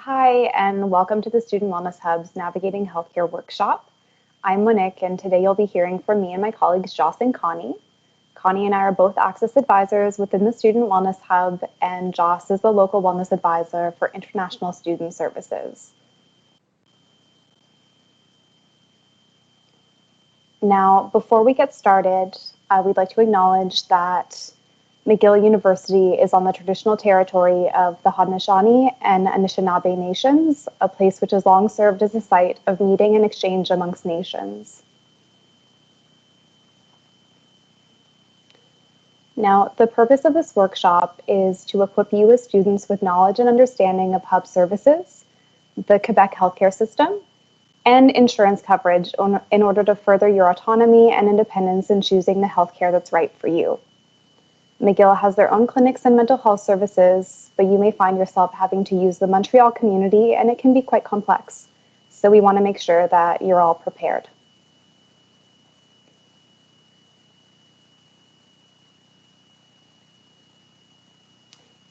Hi, and welcome to the Student Wellness Hub's Navigating Healthcare workshop. I'm Monique, and today you'll be hearing from me and my colleagues Jos and Connie. Connie and I are both Access Advisors within the Student Wellness Hub, and Jos is the Local Wellness Advisor for International Student Services. Now, before we get started, we'd like to acknowledge that McGill University is on the traditional territory of the Haudenosaunee and Anishinaabe nations, a place which has long served as a site of meeting and exchange amongst nations. Now, the purpose of this workshop is to equip you as students with knowledge and understanding of Hub services, the Quebec healthcare system, and insurance coverage in order to further your autonomy and independence in choosing the healthcare that's right for you. McGill has their own clinics and mental health services, but you may find yourself having to use the Montreal community, and it can be quite complex. So we want to make sure that you're all prepared.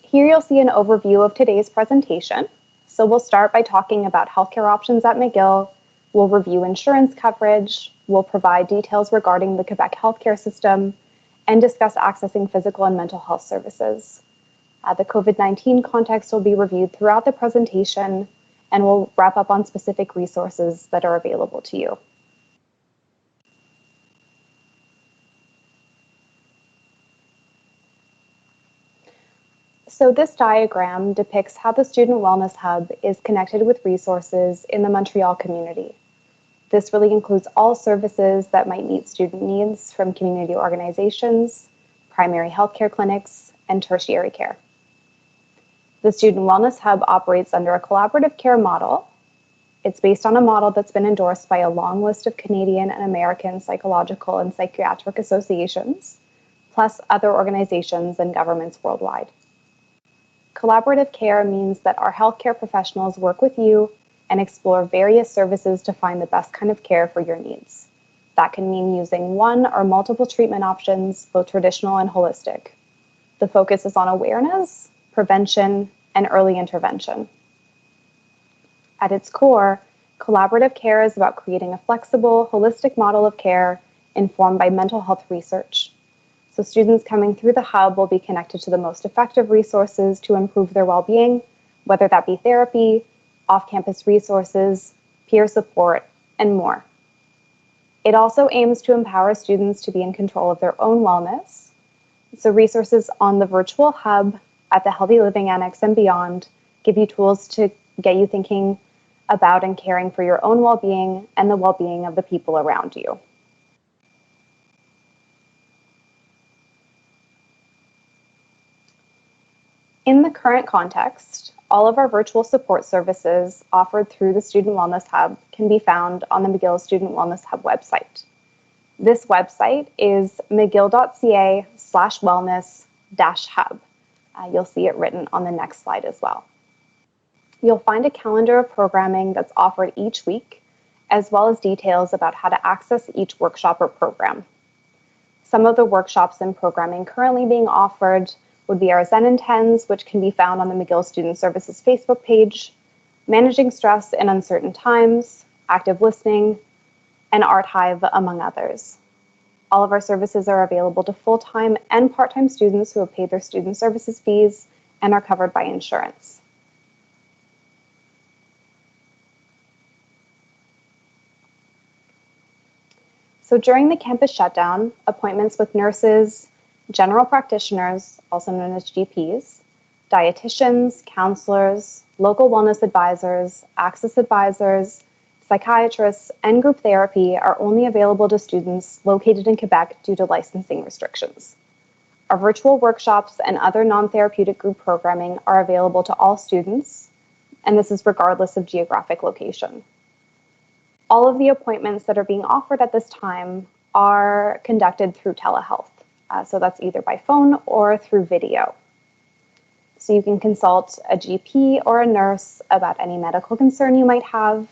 Here you'll see an overview of today's presentation. So we'll start by talking about healthcare options at McGill. We'll review insurance coverage. We'll provide details regarding the Quebec healthcare system, and discuss accessing physical and mental health services. The COVID-19 context will be reviewed throughout the presentation, and we'll wrap up on specific resources that are available to you. So this diagram depicts how the Student Wellness Hub is connected with resources in the Montreal community. This really includes all services that might meet student needs from community organizations, primary healthcare clinics, and tertiary care. The Student Wellness Hub operates under a collaborative care model. It's based on a model that's been endorsed by a long list of Canadian and American psychological and psychiatric associations, plus other organizations and governments worldwide. Collaborative care means that our healthcare professionals work with you and explore various services to find the best kind of care for your needs. That can mean using one or multiple treatment options, both traditional and holistic. The focus is on awareness, prevention, and early intervention. At its core, collaborative care is about creating a flexible, holistic model of care informed by mental health research. So students coming through the hub will be connected to the most effective resources to improve their well-being, whether that be therapy, off-campus resources, peer support, and more. It also aims to empower students to be in control of their own wellness. So resources on the virtual hub, at the Healthy Living Annex and beyond, give you tools to get you thinking about and caring for your own well-being and the well-being of the people around you. In the current context, all of our virtual support services offered through the Student Wellness Hub can be found on the McGill Student Wellness Hub website. This website is mcgill.ca/wellness-hub. You'll see it written on the next slide as well. You'll find a calendar of programming that's offered each week, as well as details about how to access each workshop or program. Some of the workshops and programming currently being offered would be our Zen and Tens, which can be found on the McGill Student Services Facebook page, Managing Stress in Uncertain Times, Active Listening, and Art Hive, among others. All of our services are available to full-time and part-time students who have paid their student services fees and are covered by insurance. So during the campus shutdown, appointments with nurses, general practitioners, also known as GPs, dietitians, counselors, local wellness advisors, access advisors, psychiatrists, and group therapy are only available to students located in Quebec due to licensing restrictions. Our virtual workshops and other non-therapeutic group programming are available to all students, and this is regardless of geographic location. All of the appointments that are being offered at this time are conducted through telehealth. So that's either by phone or through video. So you can consult a GP or a nurse about any medical concern you might have.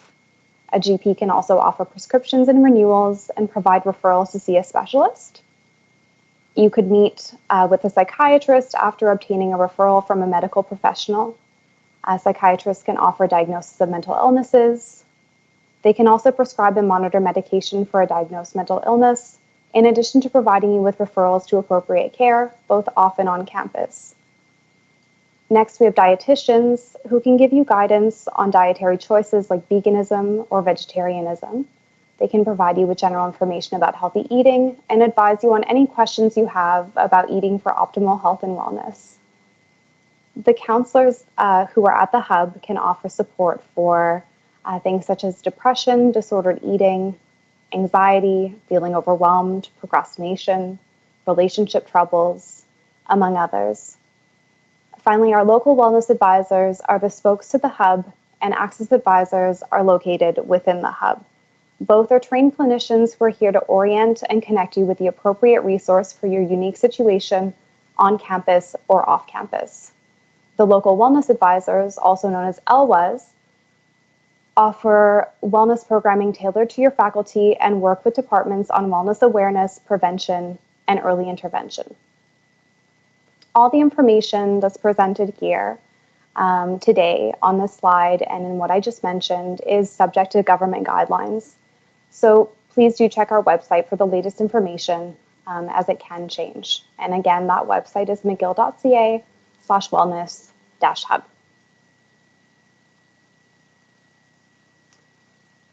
A GP can also offer prescriptions and renewals and provide referrals to see a specialist. You could meet with a psychiatrist after obtaining a referral from a medical professional. Psychiatrists can offer diagnosis of mental illnesses. They can also prescribe and monitor medication for a diagnosed mental illness, in addition to providing you with referrals to appropriate care, both off and on campus. Next, we have dietitians who can give you guidance on dietary choices like veganism or vegetarianism. They can provide you with general information about healthy eating and advise you on any questions you have about eating for optimal health and wellness. The counselors who are at the hub can offer support for things such as depression, disordered eating, anxiety, feeling overwhelmed, procrastination, relationship troubles, among others. Finally, our local wellness advisors are the spokes to the hub, and access advisors are located within the hub. Both are trained clinicians who are here to orient and connect you with the appropriate resource for your unique situation on campus or off campus. The local wellness advisors, also known as LWAs, offer wellness programming tailored to your faculty and work with departments on wellness awareness, prevention, and early intervention. All the information that's presented here today on this slide and in what I just mentioned is subject to government guidelines. So please do check our website for the latest information as it can change. And again, that website is mcgill.ca/wellness-hub.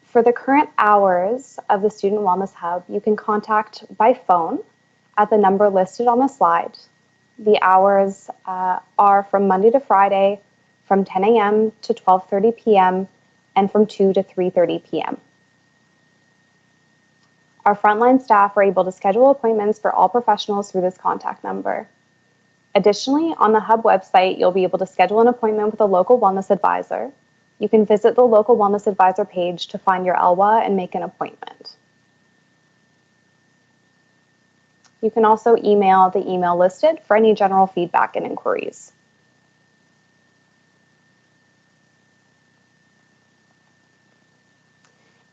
For the current hours of the Student Wellness Hub, you can contact by phone at the number listed on the slide. The hours are from Monday to Friday from 10 a.m. to 12:30 p.m. and from 2 to 3:30 p.m. Our frontline staff are able to schedule appointments for all professionals through this contact number. Additionally, on the Hub website, you'll be able to schedule an appointment with a local wellness advisor. You can visit the local wellness advisor page to find your LWA and make an appointment. You can also email the email listed for any general feedback and inquiries.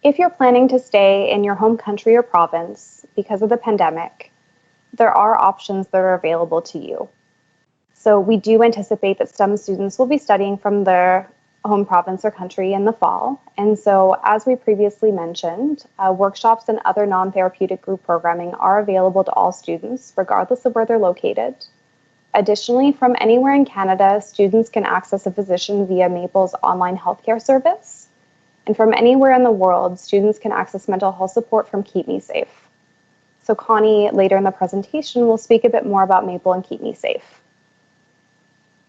If you're planning to stay in your home country or province because of the pandemic, there are options that are available to you. So we do anticipate that some students will be studying from their home province or country in the fall. And so, as we previously mentioned, workshops and other non-therapeutic group programming are available to all students, regardless of where they're located. Additionally, from anywhere in Canada, students can access a physician via Maple's online healthcare service. And from anywhere in the world, students can access mental health support from Keep Me Safe. So Connie, later in the presentation, will speak a bit more about Maple and Keep Me Safe.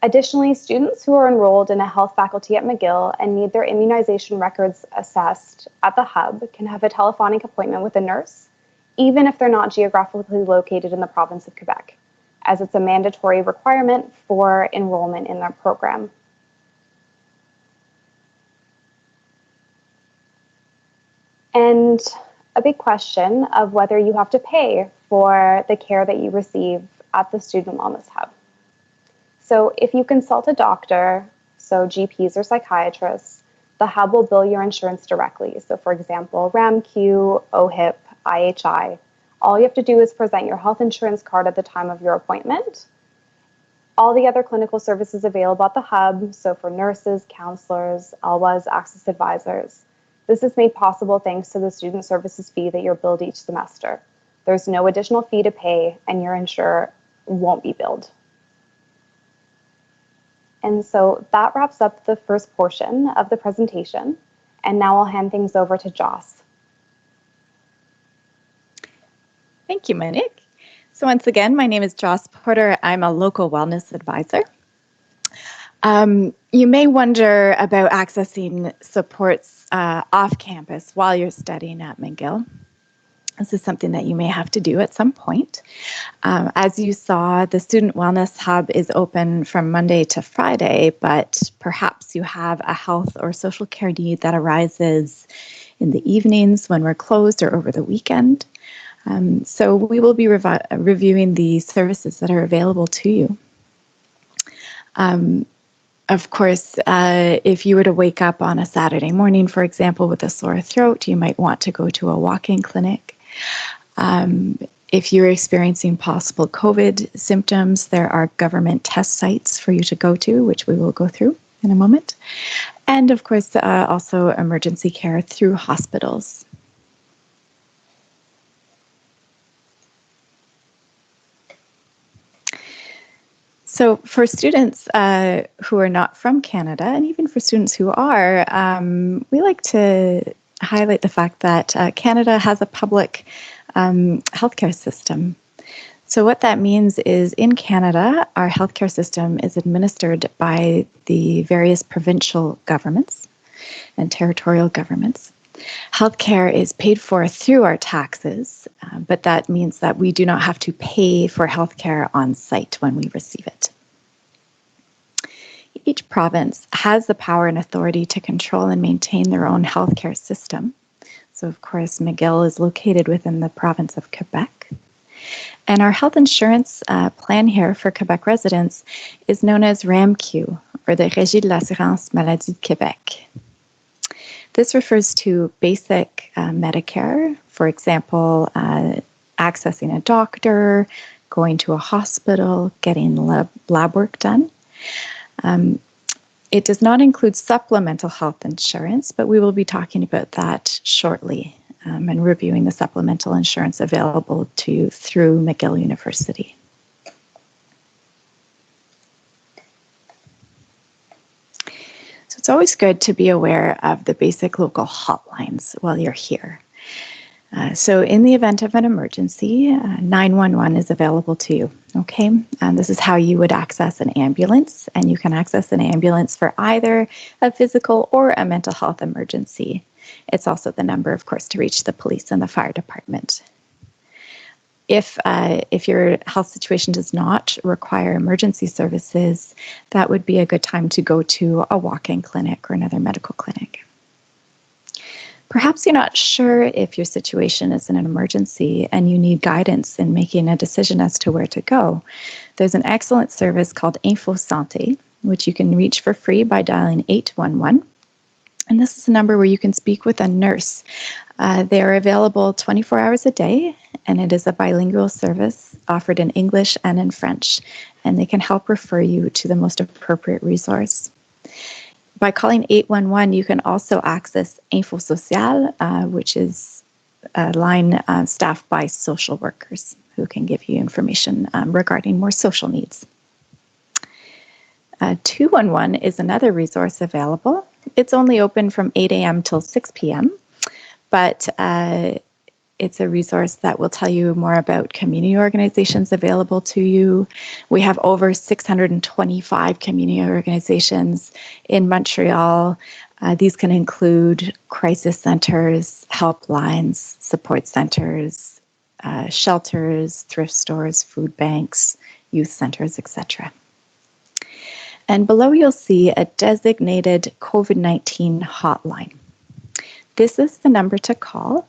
Additionally, students who are enrolled in a health faculty at McGill and need their immunization records assessed at the hub can have a telephonic appointment with a nurse, even if they're not geographically located in the province of Quebec, as it's a mandatory requirement for enrollment in their program. And a big question of whether you have to pay for the care that you receive at the Student Wellness Hub. So if you consult a doctor, so GPs or psychiatrists, the hub will bill your insurance directly. So for example, RAMQ, OHIP, IHI. All you have to do is present your health insurance card at the time of your appointment. All the other clinical services available at the hub, so for nurses, counselors, LWAs, access advisors. This is made possible thanks to the student services fee that you're billed each semester. There's no additional fee to pay, and your insurer won't be billed. And so that wraps up the first portion of the presentation. And now I'll hand things over to Jos. Thank you, Monique. So once again, my name is Jos Porter. I'm a local wellness advisor. You may wonder about accessing supports off campus while you're studying at McGill. This is something that you may have to do at some point. As you saw, the Student Wellness Hub is open from Monday to Friday, but perhaps you have a health or social care need that arises in the evenings when we're closed or over the weekend. So we will be reviewing the services that are available to you. Of course, if you were to wake up on a Saturday morning, for example, with a sore throat, you might want to go to a walk-in clinic. If you're experiencing possible COVID symptoms, there are government test sites for you to go to, which we will go through. in a moment. And of course, also emergency care through hospitals. So for students who are not from Canada, and even for students who are, we like to highlight the fact that Canada has a public healthcare system. So what that means is in Canada, our healthcare system is administered by the various provincial governments and territorial governments. Healthcare is paid for through our taxes, but that means that we do not have to pay for healthcare on site when we receive it. Each province has the power and authority to control and maintain their own healthcare system. So, of course, McGill is located within the province of Quebec. And our health insurance plan here for Quebec residents is known as RAMQ, or the Régie de l'Assurance Maladie de Québec. This refers to basic Medicare, for example, accessing a doctor, going to a hospital, getting lab work done. It does not include supplemental health insurance, but we will be talking about that shortly and reviewing the supplemental insurance available to you through McGill University. So it's always good to be aware of the basic local hotlines while you're here. So in the event of an emergency, 911 is available to you, okay? And this is how you would access an ambulance, and you can access an ambulance for either a physical or a mental health emergency. It's also the number, of course, to reach the police and the fire department. If your health situation does not require emergency services, that would be a good time to go to a walk-in clinic or another medical clinic. Perhaps you're not sure if your situation is an emergency and you need guidance in making a decision as to where to go. There's an excellent service called Info Santé, which you can reach for free by dialing 811. And this is a number where you can speak with a nurse. They are available 24 hours a day, and it is a bilingual service offered in English and in French, and they can help refer you to the most appropriate resource. By calling 811, you can also access Info Social, which is a line staffed by social workers who can give you information regarding more social needs. 211 is another resource available. It's only open from 8 a.m. till 6 p.m., but it's a resource that will tell you more about community organizations available to you. We have over 625 community organizations in Montreal. These can include crisis centers, helplines, support centers, shelters, thrift stores, food banks, youth centers, etc. And below you'll see a designated COVID-19 hotline. This is the number to call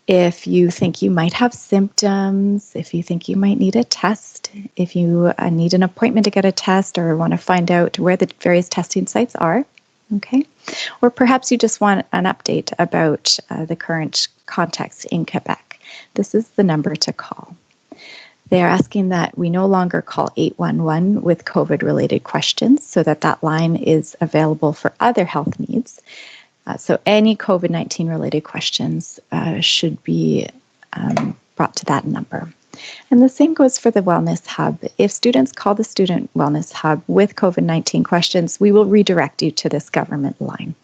if you think you might have symptoms, if you think you might need a test, if you need an appointment to get a test or want to find out where the various testing sites are, okay? Or perhaps you just want an update about the current context in Quebec. This is the number to call. They are asking that we no longer call 811 with COVID-related questions so that line is available for other health needs. So any COVID-19 related questions should be brought to that number. And the same goes for the Wellness Hub. If students call the Student Wellness Hub with COVID-19 questions, we will redirect you to this government line.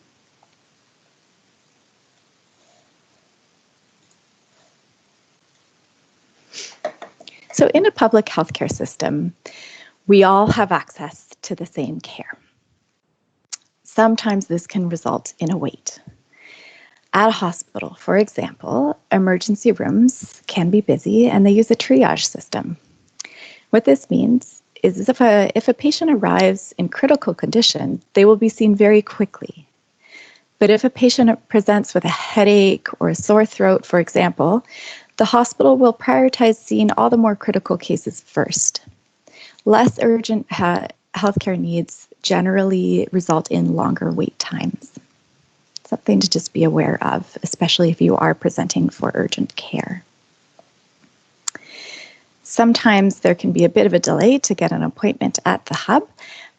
So in a public healthcare system, we all have access to the same care. Sometimes this can result in a wait. At a hospital, for example, emergency rooms can be busy and they use a triage system. What this means is if a patient arrives in critical condition, they will be seen very quickly. But if a patient presents with a headache or a sore throat, for example, the hospital will prioritize seeing all the more critical cases first. Less urgent healthcare needs generally result in longer wait times. Something to just be aware of, especially if you are presenting for urgent care. Sometimes there can be a bit of a delay to get an appointment at the hub,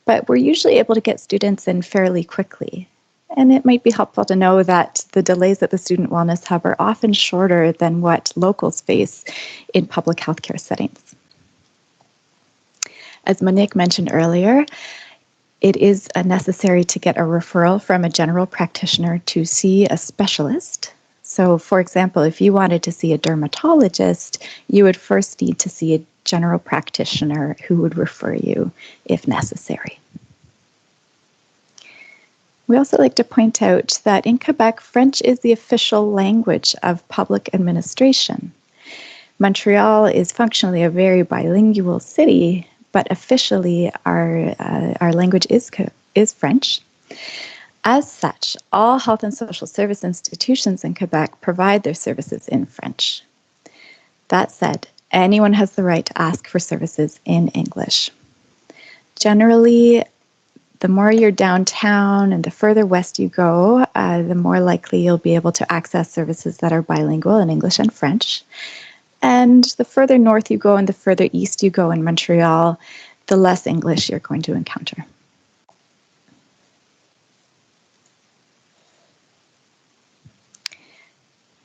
but we're usually able to get students in fairly quickly. And it might be helpful to know that the delays at the Student Wellness Hub are often shorter than what locals face in public healthcare settings. As Monique mentioned earlier, it is necessary to get a referral from a general practitioner to see a specialist. So, for example, if you wanted to see a dermatologist, you would first need to see a general practitioner who would refer you if necessary. We also like to point out that in Quebec, French is the official language of public administration. Montreal is functionally a very bilingual city, but officially our language is French. As such, all health and social service institutions in Quebec provide their services in French. That said, anyone has the right to ask for services in English. Generally, the more you're downtown and the further west you go, the more likely you'll be able to access services that are bilingual in English and French. And the further north you go and the further east you go in Montreal, the less English you're going to encounter.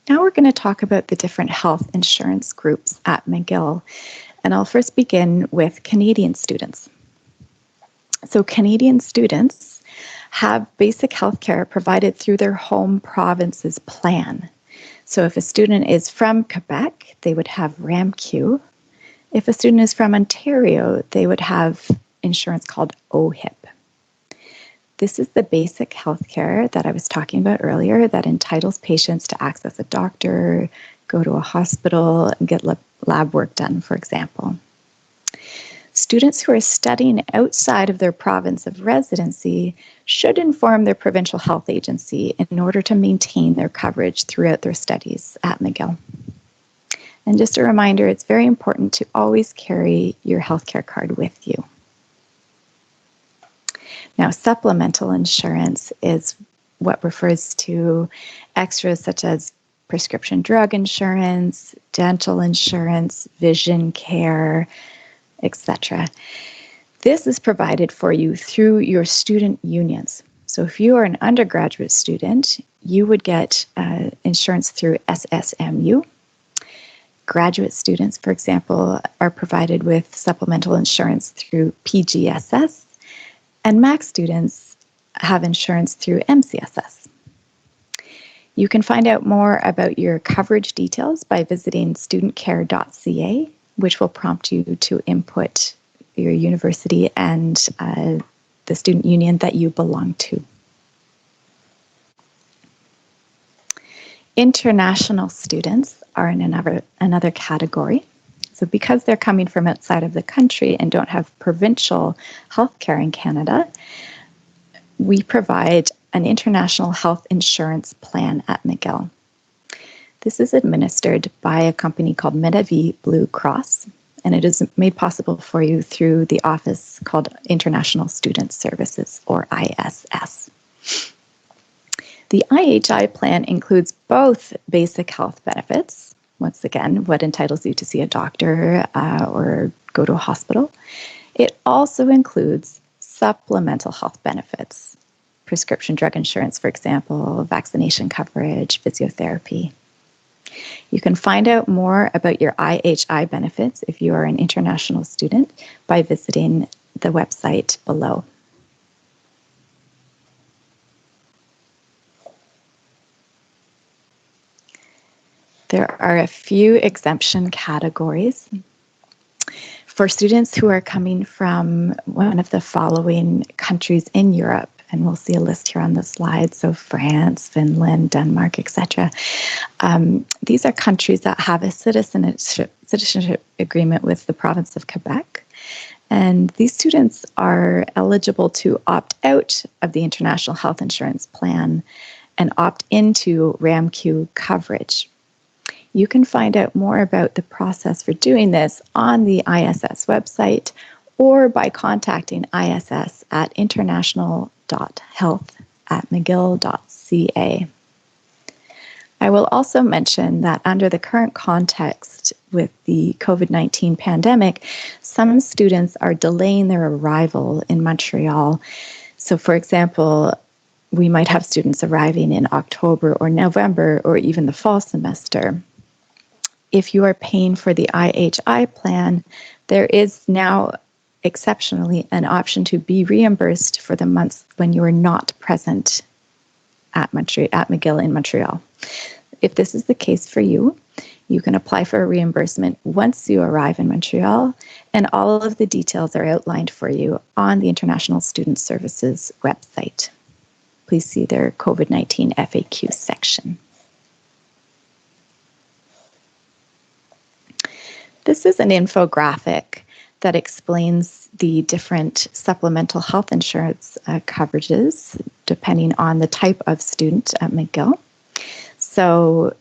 Now we're going to talk about the different health insurance groups at McGill. And I'll first begin with Canadian students. So Canadian students have basic health care provided through their home province's plan. So if a student is from Quebec, they would have RAMQ. If a student is from Ontario, they would have insurance called OHIP. This is the basic health care that I was talking about earlier that entitles patients to access a doctor, go to a hospital, and get lab work done, for example. Students who are studying outside of their province of residency should inform their provincial health agency in order to maintain their coverage throughout their studies at McGill. And just a reminder, it's very important to always carry your healthcare card with you. Now, supplemental insurance is what refers to extras such as prescription drug insurance, dental insurance, vision care, etc. This is provided for you through your student unions. So if you are an undergraduate student, you would get insurance through SSMU. Graduate students, for example, are provided with supplemental insurance through PGSS, and MAC students have insurance through MCSS. You can find out more about your coverage details by visiting studentcare.ca, which will prompt you to input your university and the student union that you belong to. International students are in another category. So because they're coming from outside of the country and don't have provincial healthcare in Canada, we provide an international health insurance plan at McGill. This is administered by a company called Medavie Blue Cross, and it is made possible for you through the office called International Student Services, or ISS. The IHI plan includes both basic health benefits, once again, what entitles you to see a doctor or go to a hospital. It also includes supplemental health benefits, prescription drug insurance, for example, vaccination coverage, physiotherapy. You can find out more about your IHI benefits if you are an international student by visiting the website below. There are a few exemption categories. For students who are coming from one of the following countries in Europe, and we'll see a list here on the slide, so France, Finland, Denmark, etc. These are countries that have a citizenship agreement with the province of Quebec, and these students are eligible to opt out of the International Health Insurance Plan and opt into RAMQ coverage. You can find out more about the process for doing this on the ISS website or by contacting ISS at international.health@mcgill.ca. I will also mention that under the current context with the COVID-19 pandemic, some students are delaying their arrival in Montreal. So, for example, we might have students arriving in October or November or even the fall semester. If you are paying for the IHI plan, there is now exceptionally an option to be reimbursed for the months when you are not present at McGill in Montreal. If this is the case for you, you can apply for a reimbursement once you arrive in Montreal, and all of the details are outlined for you on the International Student Services website. Please see their COVID-19 FAQ section. This is an infographic that explains the different supplemental health insurance coverages depending on the type of student at McGill. So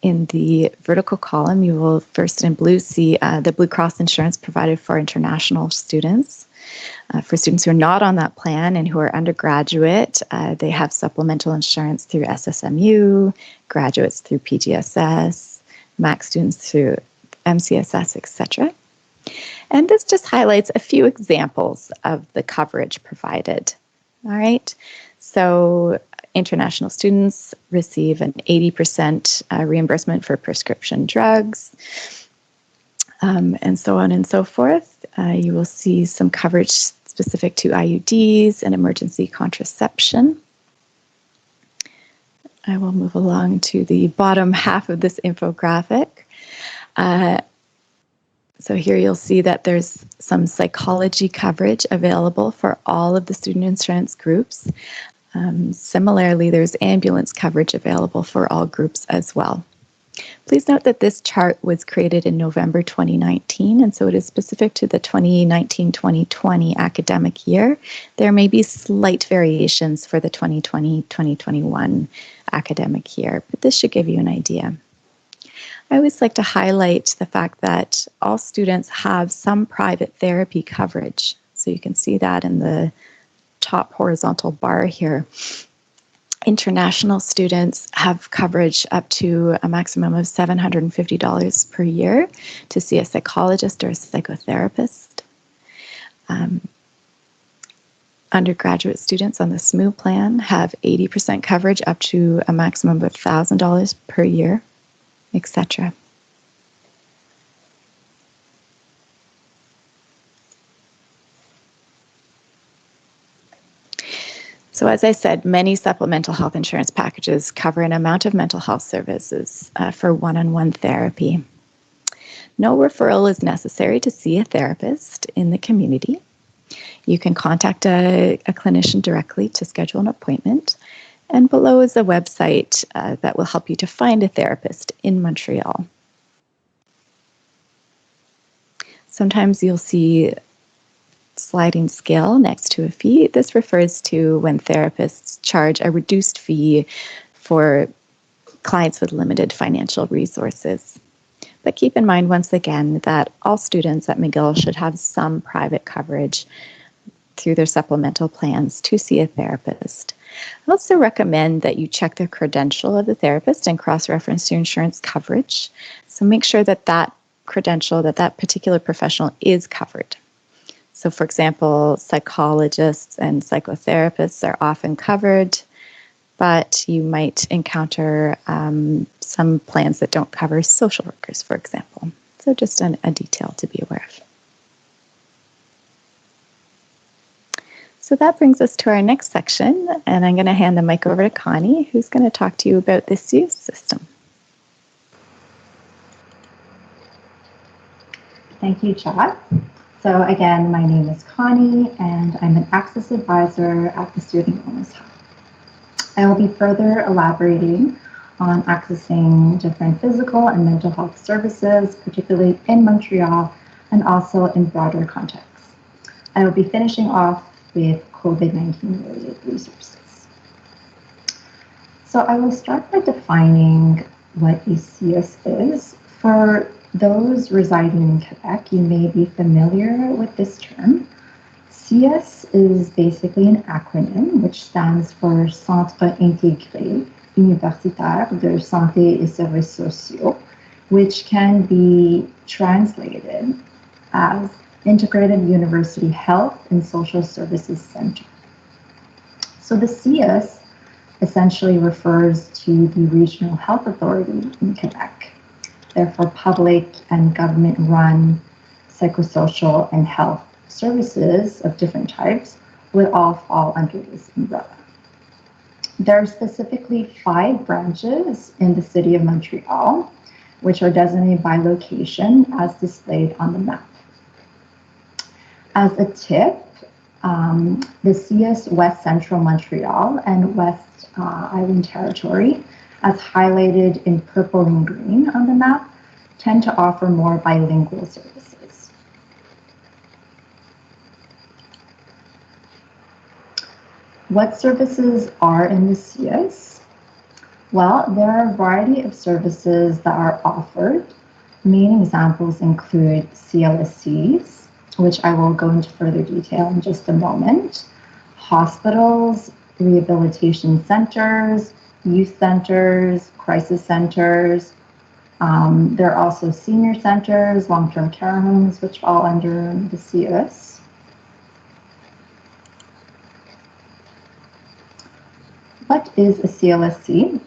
in the vertical column, you will first in blue see the Blue Cross insurance provided for international students. For students who are not on that plan and who are undergraduate, they have supplemental insurance through SSMU, graduates through PGSS, MAC students through MCSS, etc. And this just highlights a few examples of the coverage provided. All right, so international students receive an 80% reimbursement for prescription drugs, and so on and so forth. You will see some coverage specific to IUDs and emergency contraception. I will move along to the bottom half of this infographic. So here you'll see that there's some psychology coverage available for all of the student insurance groups. Similarly, there's ambulance coverage available for all groups as well. Please note that this chart was created in November 2019, and so it is specific to the 2019-2020 academic year. There may be slight variations for the 2020-2021 academic year, but this should give you an idea. I always like to highlight the fact that all students have some private therapy coverage. So you can see that in the top horizontal bar here. International students have coverage up to a maximum of $750 per year to see a psychologist or a psychotherapist. Undergraduate students on the SMU plan have 80% coverage up to a maximum of $1,000 per year, etc. So as I said, many supplemental health insurance packages cover an amount of mental health services for one-on-one therapy. No referral is necessary to see a therapist in the community. You can contact a clinician directly to schedule an appointment. And below is a website that will help you to find a therapist in Montreal. Sometimes you'll see sliding scale next to a fee. This refers to when therapists charge a reduced fee for clients with limited financial resources. But keep in mind, once again, that all students at McGill should have some private coverage through their supplemental plans to see a therapist. I also recommend that you check the credential of the therapist and cross-reference your insurance coverage. So make sure that that credential, that particular professional is covered. So for example, psychologists and psychotherapists are often covered, but you might encounter some plans that don't cover social workers, for example. So just a detail to be aware of. So that brings us to our next section, and I'm going to hand the mic over to Connie, who's going to talk to you about the CS system. Thank you, Jos. So again, my name is Connie, and I'm an Access Advisor at the Student Wellness Hub. I will be further elaborating on accessing different physical and mental health services, particularly in Montreal and also in broader contexts. I will be finishing off with COVID-19 related resources. So I will start by defining what a CS is. For those residing in Quebec, you may be familiar with this term. CS is basically an acronym which stands for Centre Intégré universitaire de santé et services sociaux, which can be translated as Integrated University Health and Social Services Center. So the CS essentially refers to the Regional Health Authority in Quebec. Therefore, public and government-run psychosocial and health services of different types would all fall under this umbrella. There are specifically 5 branches in the city of Montreal, which are designated by location as displayed on the map. As a tip, the CS West Central Montreal and West Island Territory, as highlighted in purple and green on the map, tend to offer more bilingual services. What services are in the CS? Well, there are a variety of services that are offered. Main examples include CLSCs, which I will go into further detail in just a moment, hospitals, rehabilitation centers, youth centers, crisis centers. There are also senior centers, long-term care homes, which fall under the CS. What is a CLSC?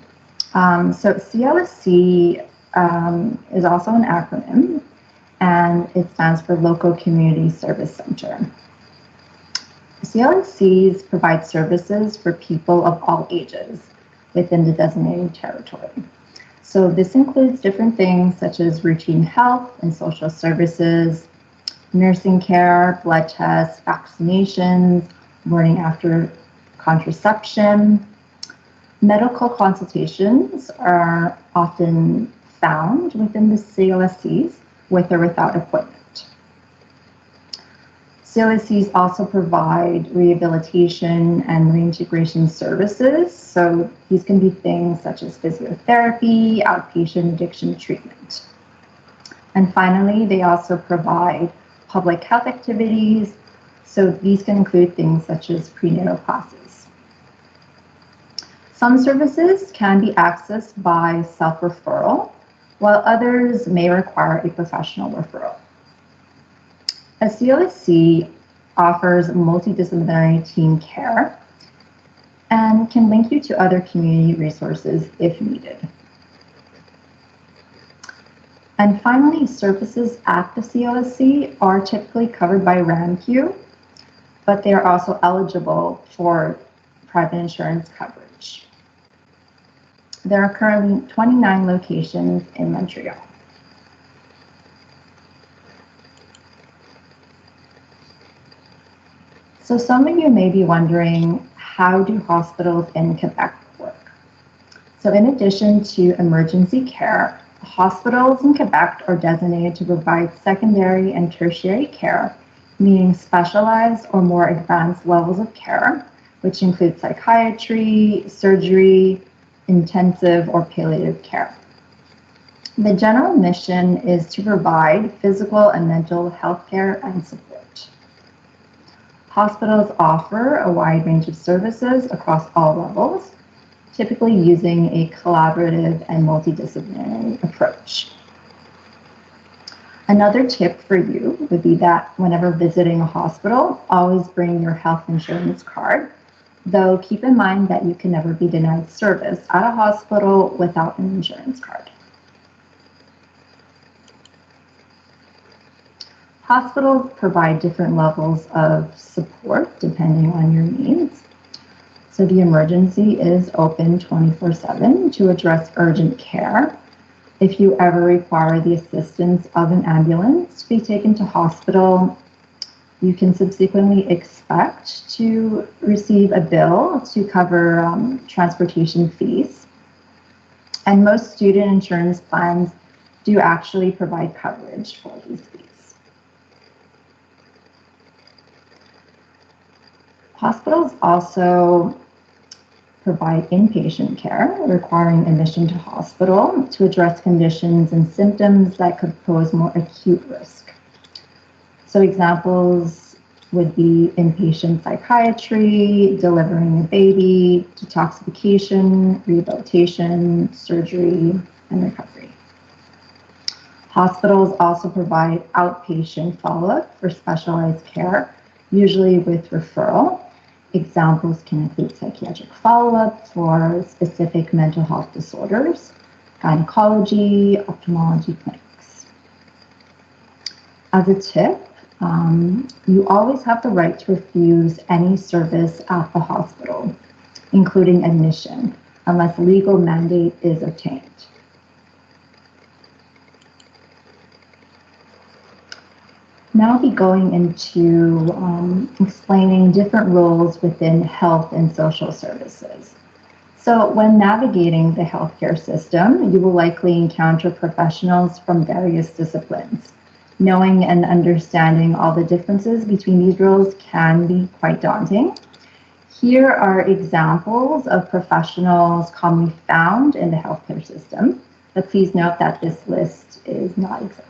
So CLSC is also an acronym, and it stands for Local Community Service Center. CLSCs provide services for people of all ages within the designated territory. So this includes different things such as routine health and social services, nursing care, blood tests, vaccinations, morning after contraception. Medical consultations are often found within the CLSCs with or without appointment. CLSCs also provide rehabilitation and reintegration services. So these can be things such as physiotherapy, outpatient addiction treatment. And finally, they also provide public health activities. So these can include things such as prenatal classes. Some services can be accessed by self-referral, while others may require a professional referral. A CLSC offers multidisciplinary team care and can link you to other community resources if needed. And finally, services at the CLSC are typically covered by RAMQ, but they are also eligible for private insurance coverage. There are currently 29 locations in Montreal. So some of you may be wondering, how do hospitals in Quebec work? So in addition to emergency care, hospitals in Quebec are designated to provide secondary and tertiary care, meaning specialized or more advanced levels of care, which include psychiatry, surgery, intensive or palliative care. The general mission is to provide physical and mental health care and support. Hospitals offer a wide range of services across all levels, typically using a collaborative and multidisciplinary approach. Another tip for you would be that whenever visiting a hospital, always bring your health insurance card, though keep in mind that you can never be denied service at a hospital without an insurance card. Hospitals provide different levels of support depending on your needs. So the emergency is open 24/7 to address urgent care. If you ever require the assistance of an ambulance to be taken to hospital, you can subsequently expect to receive a bill to cover transportation fees. And most student insurance plans do actually provide coverage for these fees. Hospitals also provide inpatient care requiring admission to hospital to address conditions and symptoms that could pose more acute risk. So examples would be inpatient psychiatry, delivering a baby, detoxification, rehabilitation, surgery, and recovery. Hospitals also provide outpatient follow-up for specialized care, usually with referral. Examples can include psychiatric follow-up for specific mental health disorders, gynecology, ophthalmology clinics. As a tip, you always have the right to refuse any service at the hospital, including admission, unless legal mandate is obtained. Now I'll be going into explaining different roles within health and social services. So when navigating the healthcare system, you will likely encounter professionals from various disciplines. Knowing and understanding all the differences between these roles can be quite daunting. Here are examples of professionals commonly found in the healthcare system, but please note that this list is not exhaustive.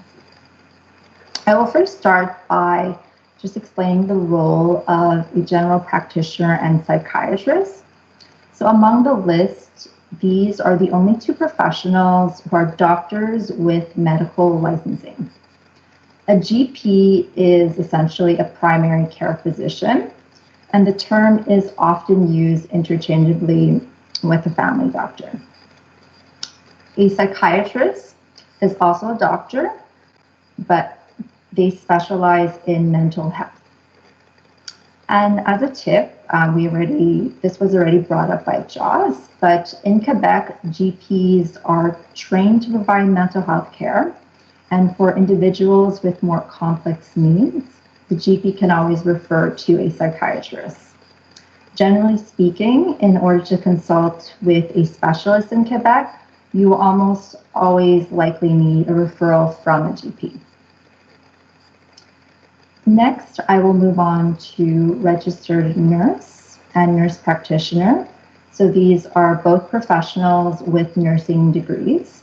I will first start by just explaining the role of a general practitioner and psychiatrist. So among the list, these are the only two professionals who are doctors with medical licensing. A GP is essentially a primary care physician, and the term is often used interchangeably with a family doctor. A psychiatrist is also a doctor, but they specialize in mental health. And as a tip, this was already brought up by Jos, but in Quebec, GPs are trained to provide mental health care. And for individuals with more complex needs, the GP can always refer to a psychiatrist. Generally speaking, in order to consult with a specialist in Quebec, you will almost always likely need a referral from a GP. Next, I will move on to registered nurse and nurse practitioner. So these are both professionals with nursing degrees.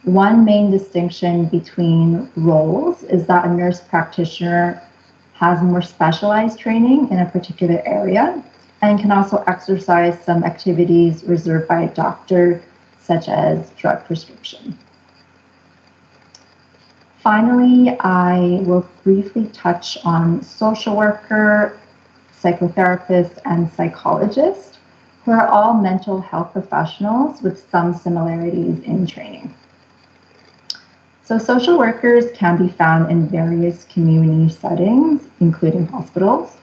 One main distinction between roles is that a nurse practitioner has more specialized training in a particular area and can also exercise some activities reserved by a doctor, such as drug prescription. Finally, I will briefly touch on social worker, psychotherapist, and psychologist, who are all mental health professionals with some similarities in training. So social workers can be found in various community settings, including hospitals.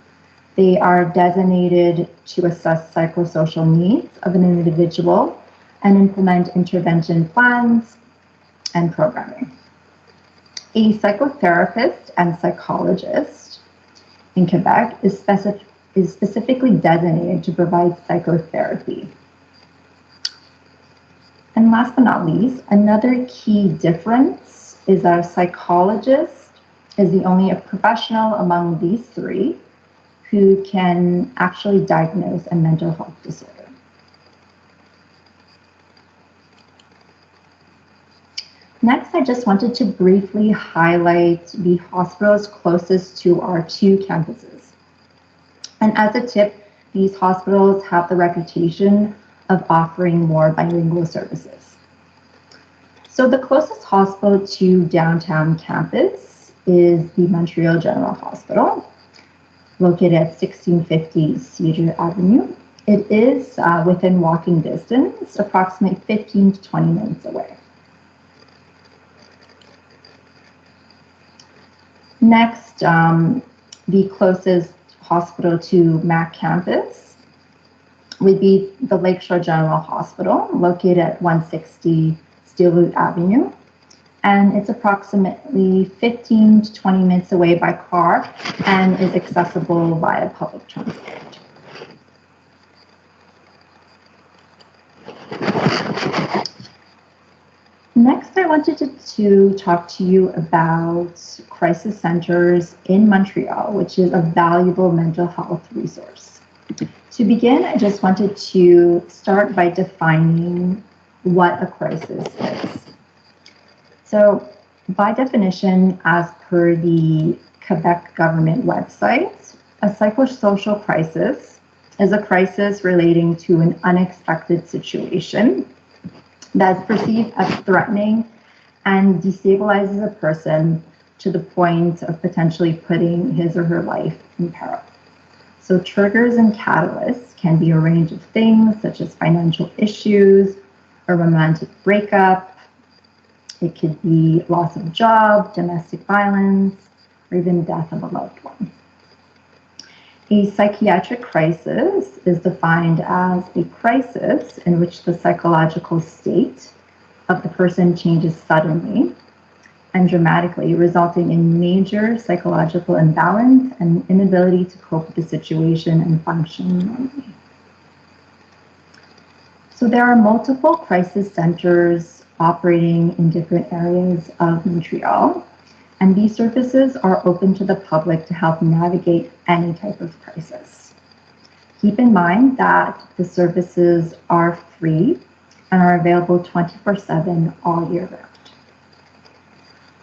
They are designated to assess psychosocial needs of an individual and implement intervention plans and programming. A psychotherapist and psychologist in Quebec is specifically designated to provide psychotherapy. And last but not least, another key difference is that a psychologist is the only professional among these three who can actually diagnose a mental health disorder. Next, I just wanted to briefly highlight the hospitals closest to our two campuses. And as a tip, these hospitals have the reputation of offering more bilingual services. So the closest hospital to downtown campus is the Montreal General Hospital, located at 1650 Cedar Avenue. It is within walking distance, approximately 15 to 20 minutes away. Next, the closest hospital to MAC campus would be the Lakeshore General Hospital, located at 160 Steelwood Avenue. And it's approximately 15 to 20 minutes away by car and is accessible via public transport. Next, I wanted to talk to you about crisis centers in Montreal, which is a valuable mental health resource. To begin, I just wanted to start by defining what a crisis is. So, by definition, as per the Quebec government website, a psychosocial crisis is a crisis relating to an unexpected situation that is perceived as threatening and destabilizes a person to the point of potentially putting his or her life in peril. So triggers and catalysts can be a range of things such as financial issues, a romantic breakup. It could be loss of job, domestic violence, or even death of a loved one. A psychiatric crisis is defined as a crisis in which the psychological state of the person changes suddenly and dramatically, resulting in major psychological imbalance and inability to cope with the situation and function normally. So there are multiple crisis centers operating in different areas of Montreal, and these services are open to the public to help navigate any type of crisis. Keep in mind that the services are free and are available 24/7 all year round.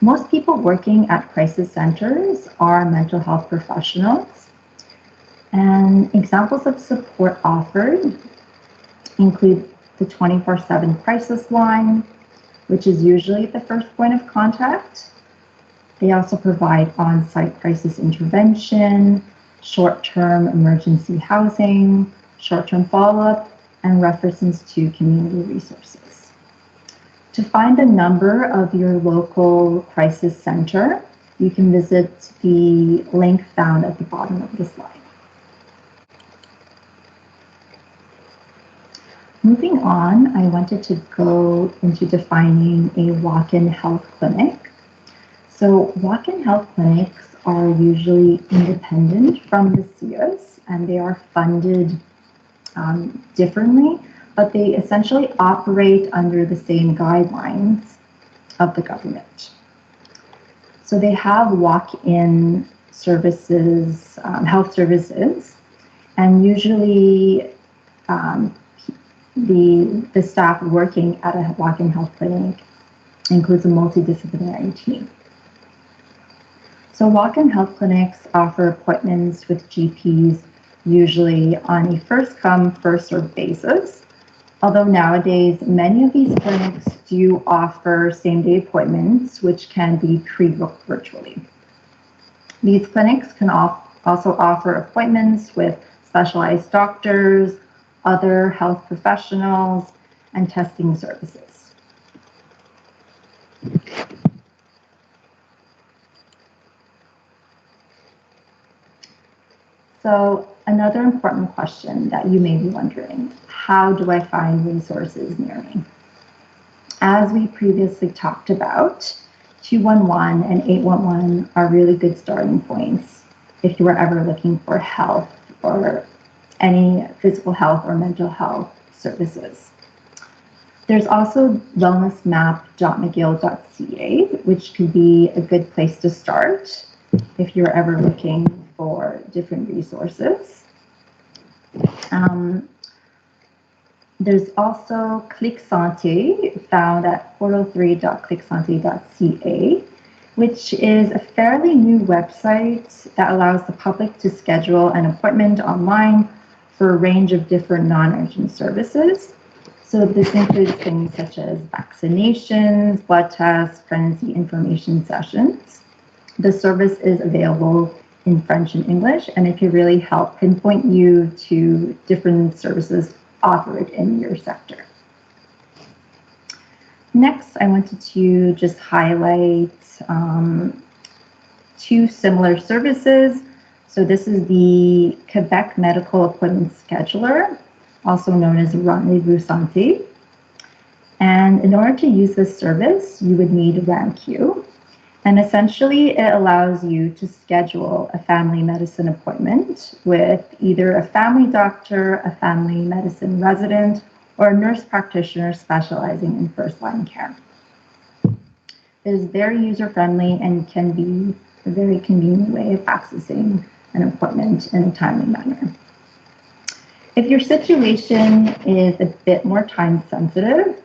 Most people working at crisis centers are mental health professionals, and examples of support offered include the 24/7 crisis line, which is usually the first point of contact. They also provide on-site crisis intervention, short-term emergency housing, short-term follow-up, and references to community resources. To find the number of your local crisis center, you can visit the link found at the bottom of the slide. Moving on, I wanted to go into defining a walk-in health clinic. So walk-in health clinics are usually independent from the CIAs, and they are funded differently, but they essentially operate under the same guidelines of the government. So they have walk-in services, health services, and usually the staff working at a walk-in health clinic includes a multidisciplinary team. So walk-in health clinics offer appointments with GPs usually on a first-come, first-served basis. Although nowadays, many of these clinics do offer same-day appointments, which can be pre-booked virtually. These clinics can also offer appointments with specialized doctors, other health professionals, and testing services. So another important question that you may be wondering, how do I find resources near me? As we previously talked about, 211 and 811 are really good starting points if you are ever looking for health or any physical health or mental health services. There's also wellnessmap.mcgill.ca, which could be a good place to start if you're ever looking for different resources. There's also Click Santé, found at 403.clicksante.ca, which is a fairly new website that allows the public to schedule an appointment online for a range of different non-urgent services. So this includes things such as vaccinations, blood tests, pregnancy information sessions. The service is available in French and English, and it can really help pinpoint you to different services offered in your sector. Next, I wanted to just highlight two similar services. So this is the Quebec Medical Appointment Scheduler, also known as Rendez-vous Santé. And in order to use this service, you would need RAMQ. And essentially, it allows you to schedule a family medicine appointment with either a family doctor, a family medicine resident, or a nurse practitioner specializing in first-line care. It is very user-friendly and can be a very convenient way of accessing an appointment in a timely manner. If your situation is a bit more time-sensitive,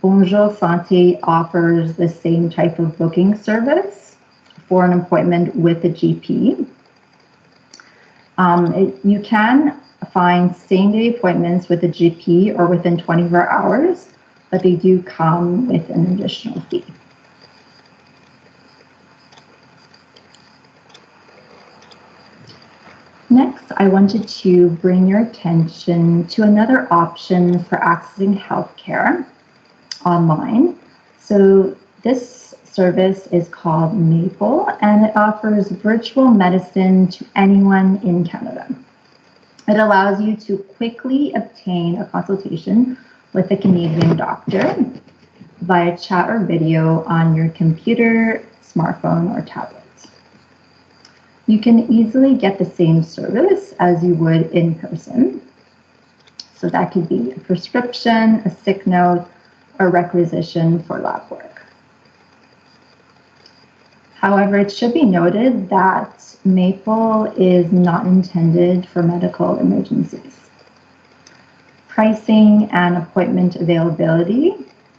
Bonjour Santé offers the same type of booking service for an appointment with a GP. You can find same-day appointments with a GP or within 24 hours, but they do come with an additional fee. Next, I wanted to bring your attention to another option for accessing healthcare online. So this service is called Maple, and it offers virtual medicine to anyone in Canada. It allows you to quickly obtain a consultation with a Canadian doctor via chat or video on your computer, smartphone, or tablet. You can easily get the same service as you would in person. So that could be a prescription, a sick note, or requisition for lab work. However, it should be noted that Maple is not intended for medical emergencies. Pricing and appointment availability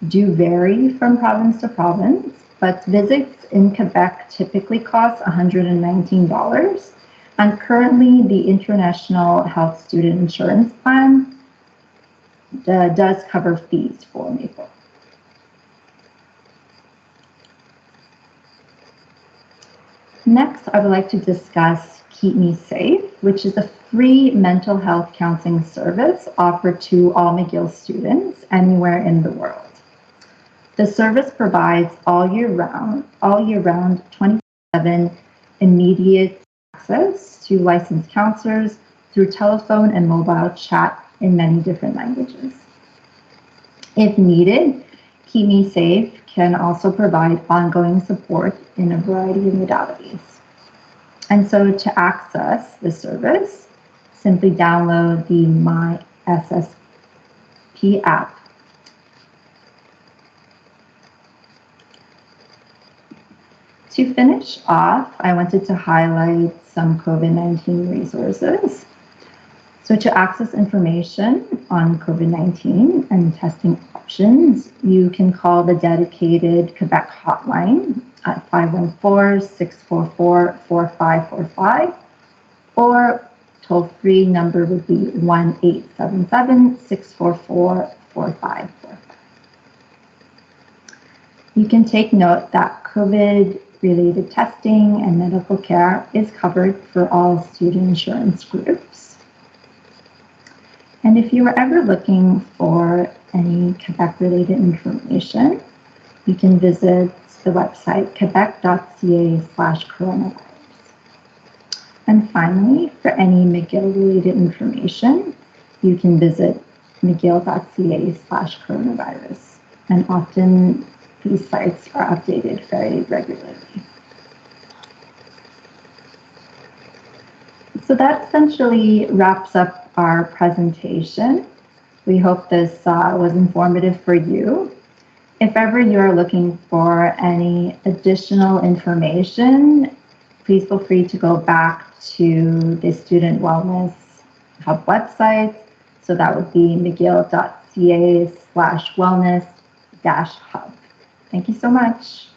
do vary from province to province, but visits in Quebec typically cost $119, and currently the International Health Student Insurance Plan does cover fees for Maple. Next, I would like to discuss Keep Me Safe, which is a free mental health counseling service offered to all McGill students anywhere in the world. The service provides all year round 24/7 immediate access to licensed counselors through telephone and mobile chat in many different languages. If needed, Keep Me Safe can also provide ongoing support in a variety of modalities. And so to access the service, simply download the My SSP app. To finish off, I wanted to highlight some COVID-19 resources. So to access information on COVID-19 and testing options, you can call the dedicated Quebec hotline at 514-644-4545, or toll-free number would be 1-877-644-4545. You can take note that COVID-related testing and medical care is covered for all student insurance groups. And if you are ever looking for any Quebec-related information, you can visit the website quebec.ca/coronavirus. And finally, for any McGill-related information, you can visit mcgill.ca/coronavirus. And often these sites are updated very regularly. So that essentially wraps up our presentation. We hope this was informative for you. If ever you're looking for any additional information, please feel free to go back to the Student Wellness Hub website. So that would be mcgill.ca/wellness-hub. Thank you so much.